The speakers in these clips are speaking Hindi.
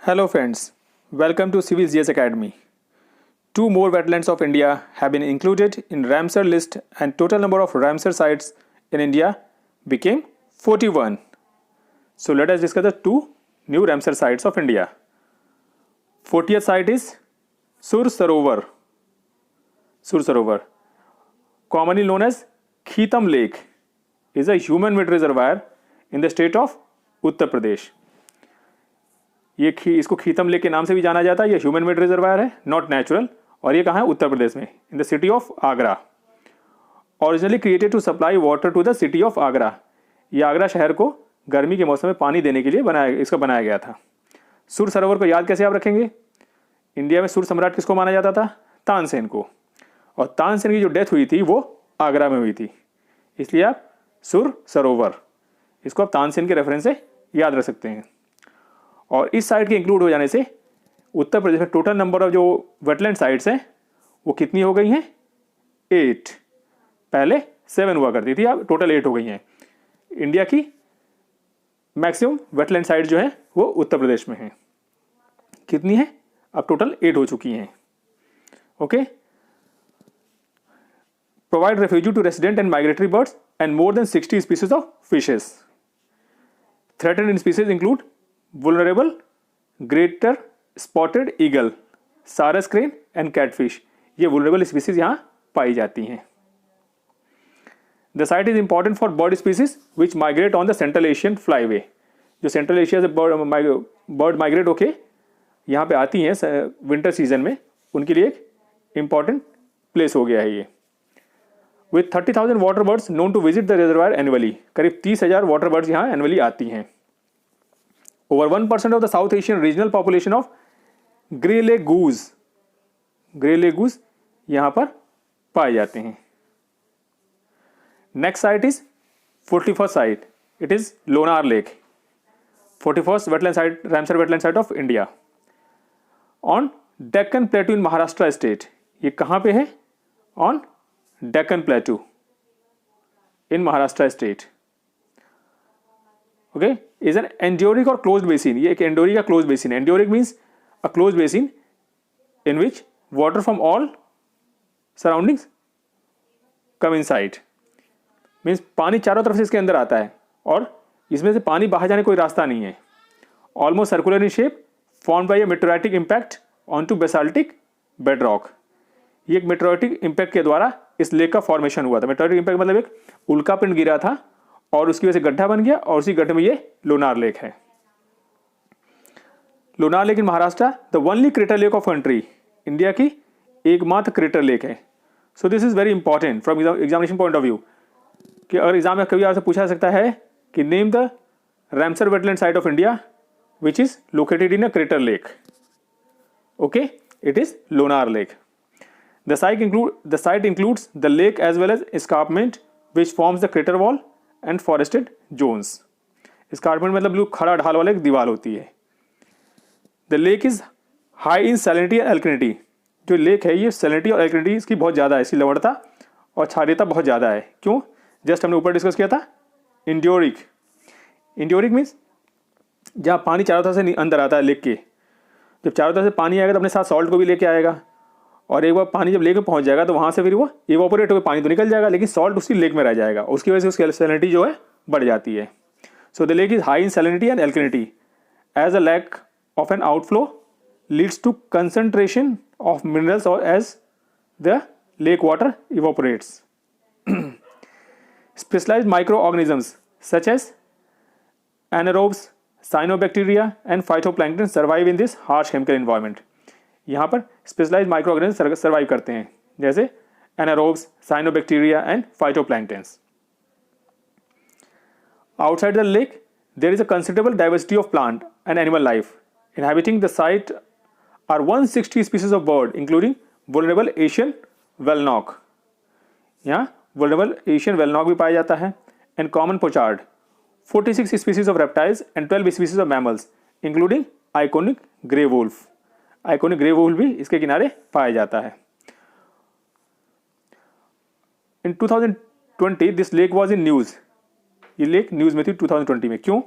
Hello friends, welcome to Civil GS Academy. Two more wetlands of India have been included in Ramsar list and total number of Ramsar sites in India became 41. So let us discuss the two new Ramsar sites of India. 40th site is Sur Sarovar. Sur Sarovar, commonly known as Khitam Lake, is a human-made reservoir in the state of Uttar Pradesh. इसको खीतम लेक के नाम से भी जाना जाता है. ये ह्यूमन मेड रिजर्वायर है, नॉट नेचुरल, और ये कहाँ है? उत्तर प्रदेश में, in the city of Agra. Originally created to supply water to the city of Agra. ये आगरा शहर को गर्मी के मौसम में पानी देने के लिए बनाया गया था. सुर सरोवर को याद कैसे आप रखेंगे? इंडिया में सुर सम्राट किसको माना जाता था? तानसेन को. और तानसेन की जो डेथ हुई थी वो आगरा में हुई थी, इसलिए आप सुर सरोवर, इसको आप तानसेन के रेफरेंस से याद रख सकते हैं. और इस साइट के इंक्लूड हो जाने से उत्तर प्रदेश में टोटल नंबर ऑफ जो वेटलैंड साइट्स हैं वो कितनी हो गई हैं? 8. पहले 7 हुआ करती थी, अब टोटल 8 हो गई हैं. इंडिया की मैक्सिमम वेटलैंड साइट जो है वो उत्तर प्रदेश में है. कितनी है? अब टोटल 8 हो चुकी हैं. Okay. Provide refugee to resident and migratory birds and more than 60 species of fishes. Threatened species include vulnerable greater spotted eagle, sarus crane and catfish. ये vulnerable स्पीसीज यहाँ पाई जाती हैं. The site is important for bird species which migrate on the central Asian flyway. जो सेंट्रल एशिया से बर्ड माइग्रेट होके यहाँ पे आती हैं विंटर सीजन में, उनके लिए एक इंपॉर्टेंट प्लेस हो गया है ये. With 30,000 water birds known to visit the reservoir annually. करीब 30,000 वाटर बर्ड्स यहाँ एनुअली आती हैं. Over 1% of the South Asian regional population of grey leg goose यहाँ पर पाए जाते हैं. Next site is 41st site. It is Lonar Lake, 41st wetland site, Ramsar wetland site of India, on Deccan Plateau in Maharashtra state. ये कहाँ पे है? On Deccan Plateau in Maharashtra state. Okay. Is an endorheic और क्लोज्ड बेसिन. ये एक एंडोरिक या क्लोज बेसिन है. Endorheic means a close basin in which water from all surroundings come inside. Means पानी चारों तरफ से इसके अंदर आता है और इसमें से पानी बाहर जाने कोई रास्ता नहीं है. Almost circular in shape, form by a meteoritic impact on to basaltic bed rock. ये एक मेटेओराइटिक इम्पैक्ट के द्वारा इस लेक का फॉर्मेशन हुआ था. मेटेओराइटिक इम्पैक्ट मतलब एक उल्का पिंड गिरा था और उसकी वजह से गड्ढा बन गया और उसी गड्ढे में ये लोनार लेक है. Lonar lake in Maharashtra, the only crater lake of country. India की एकमात्र क्रेटर लेक है. So this is very important from examination point of view, कि अगर एग्जाम में कभी आपसे पूछा सकता है कि name the Ramsar wetland site of India which is located in a crater lake. Okay, it is Lonar lake. The site includes the lake as well as escarpment which forms the crater wall and forested zones. Escarpment मतलब जो खड़ा ढाल वाला एक दीवार होती है. The lake is high in salinity and alkalinity. जो लेक है ये सैलिनिटी और एल्कलिनिटी इसकी बहुत ज़्यादा है, इसकी लवणता और क्षारीयता बहुत ज़्यादा है. क्यों? जस्ट हमने ऊपर डिस्कस किया था. इंड्योरिक. इंड्योरिक मीन्स जहाँ पानी चारों तरफ से अंदर आता है लेक के. जब चारों तरफ से पानी आएगा तो अपने साथ सॉल्ट को भी लेके आएगा, और एक बार पानी जब लेक में पहुंच जाएगा तो वहाँ से फिर वो इवोपोरेट होकर पानी तो निकल जाएगा, लेकिन सॉल्ट उसकी लेक में रह जाएगा. उसकी वजह से उसकी सैलिनिटी जो है बढ़ जाती है. So the lake is high in salinity and alkalinity as a lack of an outflow leads to concentration of minerals और as the lake water evaporates. Specialised micro organisms such as anaerobes, cyanobacteria and phytoplankton survive in this harsh chemical environment. यहाँ पर स्पेशलाइज्ड माइक्रो ऑर्गेनिज्म सर्वाइव करते हैं, जैसे anaerobes, cyanobacteria and phytoplanktons. Outside the lake there is a considerable diversity of plant and animal life. Inhabiting the site are 160 species of bird including vulnerable Asian wellnock. यहाँ वल्नरेबल एशियन वेलनॉक भी पाया जाता है, and common pochard. 46 species of reptiles and 12 species of mammals including iconic grey wolf. Iconic grey wolf भी इसके किनारे पाया जाता है. In 2020 this lake was in news. ये लेक न्यूज में थी 2020 में. क्यों?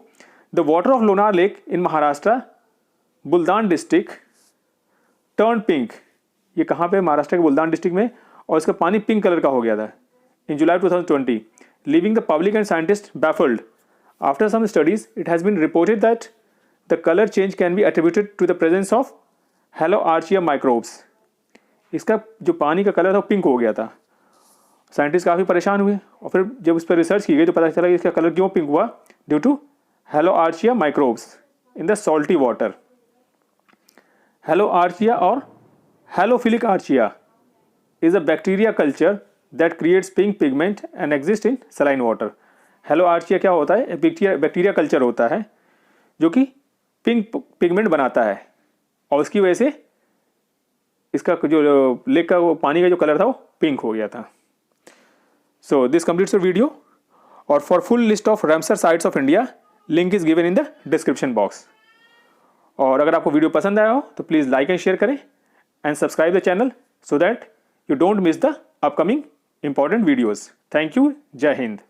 The water of Lonar lake in Maharashtra Buldhana district turn pink, ये कहाँ पे, महाराष्ट्र के बुल्दान डिस्ट्रिक्ट में, और इसका पानी पिंक कलर का हो गया था in July 2020, leaving the public and scientist baffled. After some studies it has been reported that the colour change can be attributed to the presence of haloarchaea microbes. इसका जो पानी का कलर था वो पिंक हो गया था. साइंटिस्ट काफ़ी परेशान हुए और फिर जब उस पर रिसर्च की गई तो पता चला कि इसका कलर क्यों पिंक हुआ, due to haloarchaea microbes in the salty water. Haloarchaea और halophilic archaea is a bacteria culture that creates pink pigment and exist in saline water. Haloarchaea क्या होता है, बैक्टीरिया कल्चर होता है जो कि पिंक पिगमेंट बनाता है और उसकी वजह से इसका जो लेक का वो पानी का जो कलर था वो पिंक हो गया था. So this completes your video, और for full list of Ramsar sites of India link is given in the description box. और अगर आपको वीडियो पसंद आया हो तो प्लीज़ लाइक एंड शेयर करें and subscribe the channel so that you don't miss the upcoming important videos. Thank you. जय हिंद.